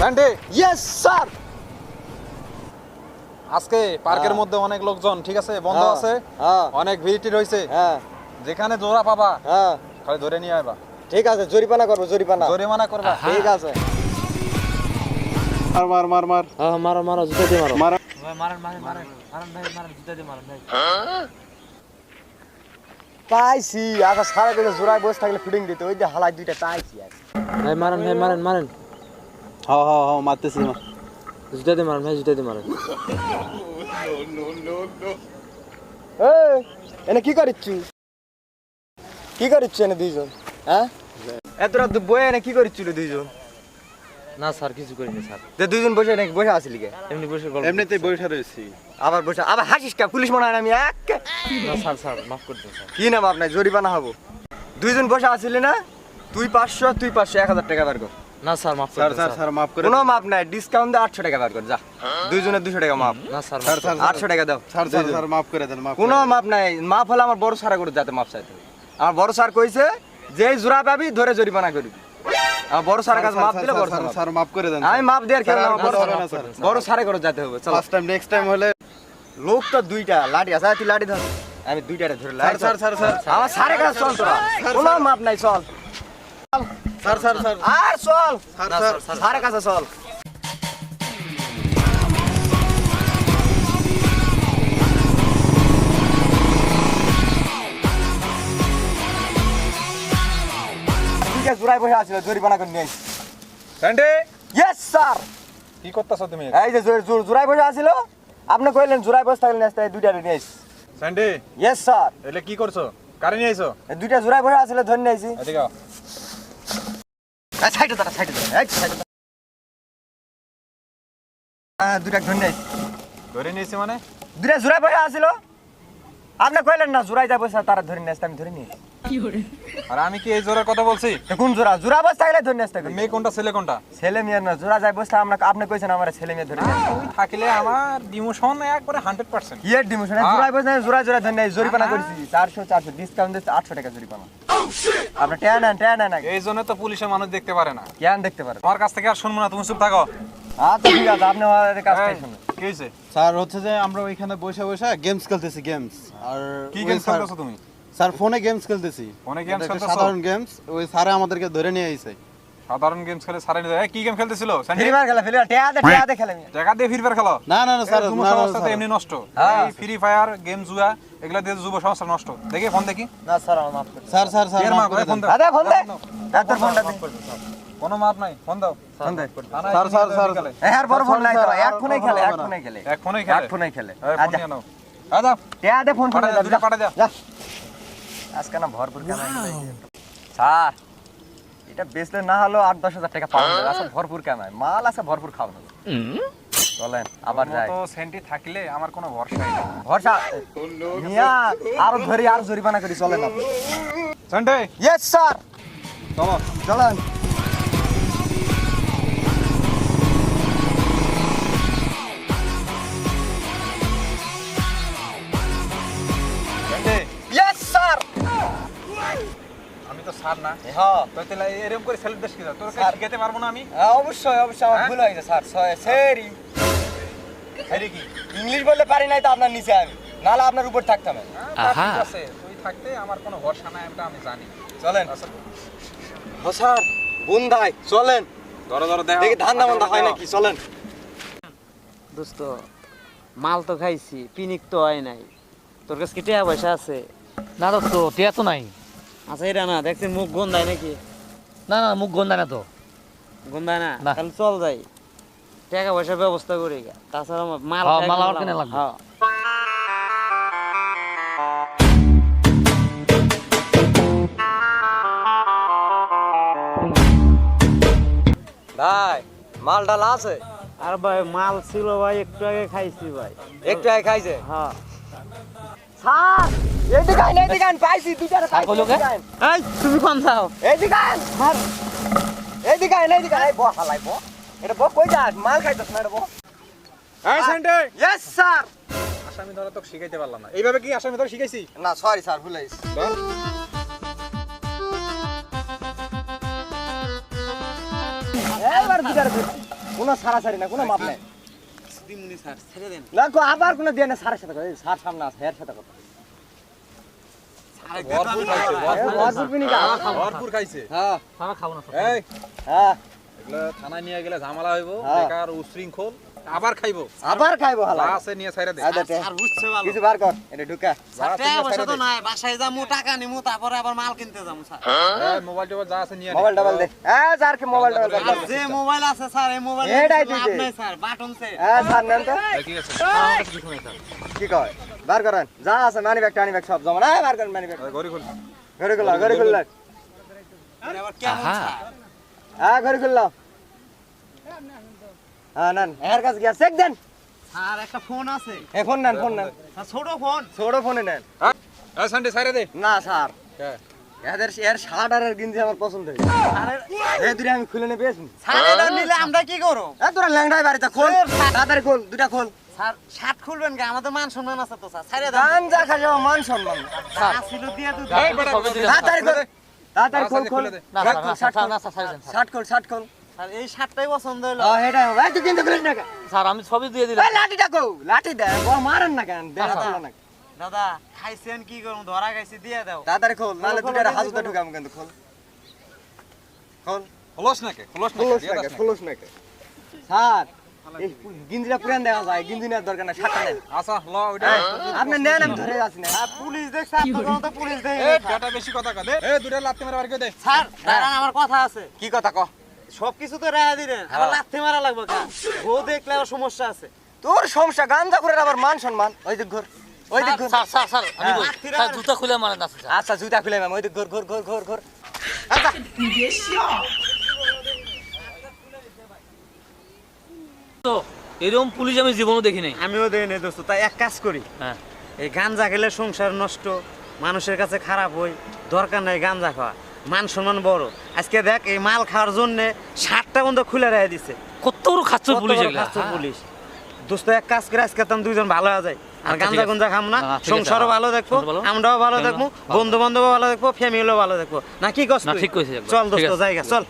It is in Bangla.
Sandy yes sir. আজকে পার্কের মধ্যে অনেক লোকজন, ঠিক আছে, বন্ধ আছে, অনেক ভিড় হইছে। হ্যাঁ যেখানে জোড়া পাবা হ্যাঁ খালি ধরে নিয়ে আইবা। ঠিক আছে, জরিমানা করবো, জরিমানা। জরিমানা করবা। ঠিক আছে। মার মার মার মার হ্যাঁ মারো মারো, জুতা দিয়ে মারো। মার মারেন মারেন মারেন মারেন ভাই, মারেন জুতা দিয়ে মারেন ভাই। পাইছি আচ্ছা, সারা দিনে জোড়ায় বসে থাকলে ফিটিং দিতে, ওই যে হালাই দুইটা পাইছি আজ। ভাই মারেন ভাই, মারেন মারেন, হাও হাও হাও মারতেছি না। জুতা দিয়ে মারেন ভাই, জুতা দিয়ে মারেন। এই এনে কি করিচ্ছু, কি করিচ্ছু এনে দুইজন? হ্যাঁ এত রাত বয়ে এনে কি করিচ্ছিল দুইজন? না স্যার কিছু করিনি স্যার, যে দুইজন বসে নাকি বসে আসলি কে? এমনি বসে গল্প। এমনিতেই বসে রয়েছি। আবার বসে আবার হাসিস কা? পুলিশ মনে হয় না আমি এক। না স্যার স্যার মাফ করে দিন স্যার। কি নাম আপনার? জরিমানা হবো। দুইজন বসে আসলি না? তুই 500 তুই 500, 1000 টাকা বার কর। না স্যার মাফ করে স্যার দিন স্যার স্যার। স্যার মাফ করে কোনো মাপ নাই, ডিসকাউন্ট দে 800 টাকা বার কর যা। দুইজনের 200 টাকা মাপ। না স্যার স্যার স্যার 800 টাকা দাও। স্যার স্যার স্যার মাফ করে দেন, মাফ কোনো মাপ নাই, মাপ হলে আমার বড় সারা করে যাতে মাপ চাইতে হবে। আমার বড় স্যার কইছে যে জোড়া পাবি ধরে জরিমানা করবি। আমার বড় স্যারের কাছে মাপ দিলে বড় স্যার স্যার মাফ করে দেন। আমি মাপ দেওয়ার কেন? আমার বড় স্যার, স্যার না, স্যার। বড় সারে করে যেতে হবে। চল ফার্স্ট টাইম নেক্সট টাইম হলে লোক তো দুইটা লাঠি আছে, তুই লাঠি ধর, আমি দুইটারে ধরে লাঠি। স্যার স্যার স্যার আমার সারে কাছে চল তোরা, কোনো মাপ নাই, চল স্যার স্যার স্যার আর চল স্যার না, স্যার স্যার, সারে কাছে চল। ঠিক আছে, জোড়ায় বসে আছিল, জরিমানা করে নিয়ে আসি। Sandy yes sir. কি করতেছো তুমি? এই যে জোড়ায় বসে আছিল, আপনি কইলেন জোড়ায় বসে থাকলেন, আজকে দুইটারে নিয়ে আসি। Sandy yes sir. এলে কি করছো? কারে নিয়ে আইছো? এই দুইটা জোড়ায় বসে আছিল, ধরে নিয়ে আসি। এদিকে আও। সাইডে দাঁড়া, সাইডে দাঁড়া, এই সাইডে দাঁড়া। দুইটা ধরে নিয়ে আসি। ধরে নিয়েছি মানে? দুইটা জোড়ায় বসে আছিল, আপনি কইলেন না জোড়ায় যা বসে তারা ধরে নিয়ে আসতে, আমি ধরে নিয়ে আসি। আর আমি কি এই জোরের কথা বলছি? তো কোন জোড়া? জোড়া বসে থাকলে ধরে নিয়ে আসতে কই? মেয়ে কোনটা ছেলে কোনটা? ছেলে মেয়ে না, জোড়া যায় বসে আমরা, আপনি কইছেন আমার ছেলে মেয়ে ধরে নিয়ে আসতে। তুই থাকলে আমার ডিমোশন একবারে 100%। কি এর ডিমোশন? জোড়ায় বসে জোড়া জোড়া ধরে নিয়ে জরিমানা করেছি 400 ডিসকাউন্ট দিচ্ছে 800 টাকা জরিমানা। আপনি টেন না এই জন্য তো পুলিশের মানুষ দেখতে পারে না। কেন দেখতে পারেন? তোমার কাছ থেকে আর শুনবো না, তুমি চুপ থাকো। আচ্ছা ঠিক আছে, আপনি আমাদের কাছ থেকে এই, শুনুন। কি হয়েছে? স্যার হচ্ছে যে আমরা ওইখানে বসে বসে গেমস খেলতেছি, গেমস। আর কি ওই গেম স্যার- খেলতেছো তুমি? স্যার ফোনে গেমস খেলতেছি। ফোনে games এটা একটা খেলতেছো? সাধারণ গেমস। ওই স্যারে আমাদেরকে ধরে নিয়ে আইছে। সাধারণ গেমস খেলে সারাই নিয়ে কি গেম খেলতেছিল? ফ্রি ফায়ার খেলা, টেয়া দে খেলে। টাকা দিয়ে ফ্রি ফায়ার খেলো? না না না স্যার, যুব না, না, সমাজটা তো স্যার। এমনি নষ্ট। হ্যাঁ। এই ফ্রি ফায়ার গেম জুয়া এগুলা দিয়ে যুব সমাজটা নষ্ট। দেখি ফোন দেখি। না স্যার, আমার মাফ করে। স্যার স্যার স্যার এর মাফ মা করে করে ফোন দেন। দাও। আরে ফোন দে, তোর ফোনটা দে। কোনো মাপ নাই, ফোন দাও। ফোন দে। থানায় স্যার, ফোন স্যার, দিতে স্যার। বিকালে। এর বড় ফোন নাই তো, স্যার, এক ফোনেই খেলে, এক হবে না। ফোনেই খেলে। এক ফোনেই এক খেলে? ফোনেই খেলে। এই ফোন আচ্ছা, নিয়ে নাও। দাও। টেয়া দে, ফোন পাঠা দে, দাও, দুইটা পাঠা দাও। যা। আজকে না ভরপুর কামাই হয়েছে। স্যার এটা বেচলে না হলো 8-10 হাজার টাকা পাওয়া যাবে। আচ্ছা ভরপুর কামাই, মাল আছে ভরপুর, খাওয়ানো চলেন আবার যাই। তো সেন্টি থাকলে আমার কোনো ভরসাই নেই। ভরসা মিয়া, আরো ধরি আর জরিমানা করি, চলেন না। সেন্টি ইয়েস স্যার, চলো। চলেন। Centi yes sir. আমি তো স্যার না। হ্যাঁ তো তাহলে এরকম করে সেলফ দেশ কি দাও? তোর স্যার। শিখাতে পারবো না আমি? অবশ্যই অবশ্যই, আমার ভুল হয়েছে স্যার, সরি। আরে কি? ইংলিশ বলতে পারি নাই তো আপনার নিচে আমি, নাহলে আপনার উপর থাকতাম আমি। তা ঠিক আছে, তুই থাকতে আমার কোনো ভরসা নাই, এটা আমি জানি। চলেন। আচ্ছা, ও স্যার, বন্ধাই চলেন, ধরো ধরো দেখো। দেখি ধান্দা মান্দা হয় নাকি, চলেন। দোস্ত মাল তো খাইছি, পিনিক তো হয় নাই, তোর কাছে কি টাকা পয়সা আছে? না দোস্ত টিয়া তো নাই। আচ্ছা এটা না, দেখছি মুখ গন্ধায় নাকি? না না মুখ গন্ধা না তো। গন্ধায় না? না। তাহলে চল যাই, টাকা পয়সার ব্যবস্থা করি গা। তাছাড়া আমার মাল হ্যাঁ, খাই মাল আমার গেলাম। কিনা লাগবে। হ্যাঁ। ভাই মাল ডাল আছে? আর ভাই মাল ছিল ভাই, একটু আগে খাইছি ভাই। একটু আগে খাইছে? হ্যাঁ। স্যার এইদিকে আইন, এইদিকে আইন, পাইছি দুইটারে পাইছি। কইলো কে? এইদিকে আইন, এই তুমি কোন যাও? এইদিকে আইন স্যার, এইদিকে আইন, এইদিকে আইন। বহ হালাই বহ, এটা বহ, কই যাস? মাল খাইতেছ না? এটা বহ। এই সেন্টি, ইয়েস স্যার। আসামি ধরো তো শিখাইতে পারলাম না। এইভাবে কি আসামি ধরে শিখাইছি? না সরি স্যার, ভুল হয়েছে। ধর। এবার দুইটারে ধরছি। কোনো সারাসারি না কোনো মাপ নাই দিমুনি স্যার ছেড়ে দেন না কো আবার কোনো দিয়ে না সারের সাথে কথা সার সামনে আছে এর সাথে কথা ভরপুর খাইছে ভরপুর পিনি কা ভরপুর খাইছে হ্যাঁ সারা খাবো না তো। এই হ্যাঁ এগুলা থানায় নিয়ে গেলে ঝামেলা হইব হ্যাঁ। বেকার উশৃঙ্খল আবার খাইবো আবার খাইবো হালা যা আছে নিয়ে ছাইরা দে স্যার বুঝছে ভালো কিছু বার কর এটা ঢুকা যা আছে টাকা নিয়ে পয়সা ছাইরা তো দে নাই বাসায় যামু টাকা নিমু তারপরে আবার মাল কিনতে যামু স্যার এই মোবাইল টোবাইল যা আছে নিয়ে নে। মোবাইল ডাবল দে হ্যাঁ স্যার কি মোবাইল ডাবল আর যে মোবাইল আছে স্যার এই মোবাইল এটাই লাভ দিতে। নাই স্যার বাটন সে হ্যাঁ স্যার নেন তো এই, ঠিক আছে আমার কাছে কিছু নেই স্যার। কি কয় বার করেন যা আছে মানি ব্যাগ টানি ব্যাগ সব জমা না বার করেন মানি ব্যাগ এই, ঘড়ি খুল ঘরে খুললা আবার কেমন আহা। স্যার হ্যাঁ ঘরে খুললা হ্যাঁ নেন এর কাছে গিয়া চেক দেন স্যার একটা ফোন আছে এই ফোন নেন ফোন নেন স্যার ছোট ফোন ছোট ফোনে নেন এই সানডে ছাইরা দে না স্যার কে এর শার্ট আর এর গেঞ্জি আমার পছন্দ হয়েছে আরে এই দুটো আমি খুলে নেবে স্যার এটা নিলে আমরা কি করব তোরা ল্যাংড়াই বাড়িতে খোল তাড়াতাড়ি খোল দুটা খোল স্যার শার্ট খুলবেন কি আমাদের মান সম্মান আছে তো স্যার ছেড়ে দেন গান যা খাজা মান সম্মান আসিল দিয়ে তো এই বেটা সবই দিলাম। তাড়াতাড়ি খোল তাড়াতাড়ি খোল খোল খুলে দে। না স্যার, না, স্যার, না, স্যার, ছাড়ি দেন, স্যার। শার্ট খোল শার্ট খোল স্যার এই শার্টটাই পছন্দ হলো এটা এই তুই কিন্তু খুলিস না কেন? স্যার আমি সবই দিয়ে দিলাম এই লাঠিটা কো লাঠি দে ও মারেন না কেন দেখা খোলা না দাদা খাইছেন কি করুন ধরা খাইছি দিয়ে দাও তাড়াতাড়ি খোল নালে খোল, দুটা খোল, হাজুতে খোল। ঢুকাম কিন্তু খোল খোল খোলস না কে খোলস না কে, খোলস দিয়ে না দাস কে না। খোলস না কে স্যার এই গিঞ্জিটা পুরান দেখা যায় গিঞ্জি নেওয়ার দরকার না শার্টটা নেন আচ্ছা ল ওইটা আপনি নেন আমি ধরে যাচ্ছি না আর পুলিশ দেখছে আপনার তো পুলিশ দেখে এই বেটা বেশি কথা কয় দে এই দুইটা লাত্তি মারা বার করে দে স্যার দাঁড়ান আমার কথা আছে কি কথা ক সবকিছু তো রেহাই দিলেন আবার লাথি মারা লাগবে কেন বউ দেখলে আবার সমস্যা আছে তোর সমস্যা গাঞ্জা করে আবার মান সম্মান ওই দিক ঘর ওই দিক ঘর স্যার স্যার স্যার আমি বলি, লাঠিরা- স্যার জুতা খুলে মারেন না স্যার আচ্ছা জুতা খুলে ম্যাম ওই দিক ঘর ঘর ঘর ঘর ঘর তো এরকম পুলিশ আমি জীবনও দেখি নাই আমিও দেই নাই দোস্ত তাই এক কাজ করি হ্যাঁ এই গাঞ্জা খেলে সংসার নষ্ট মানুষের কাছে খারাপ হই দরকার নাই গাঞ্জা খাওয়া মান সম্মান বড় আজকে দেখ এই মাল খাওয়ার জন্য 60টা বন্ধ খুলে রেখে দিছে কত বড় খাচ্ছ কত পুলিশ বড় এগুলা খাচ্ছ হ্যাঁ। পুলিশ দোস্ত এক কাজ করে আজকে তো দুইজন ভালো হয়ে যায় আর আচ্ছা, ঠিক গাঞ্জা আছে। গুঞ্জা খাম না না, ঠিক আছে, সংসারও ভালো দেখবো সংসার ভালো। আমরাও ভালো ফ্যামিলি দেখবো ভালো। বন্ধু বান্ধব ভালো দেখবো ফ্যামিলিও ভালো দেখবো না কি কষ্ট না, ঠিক কইছিস একবার। চল ঠিক দোস্ত আছে। জায়গা চল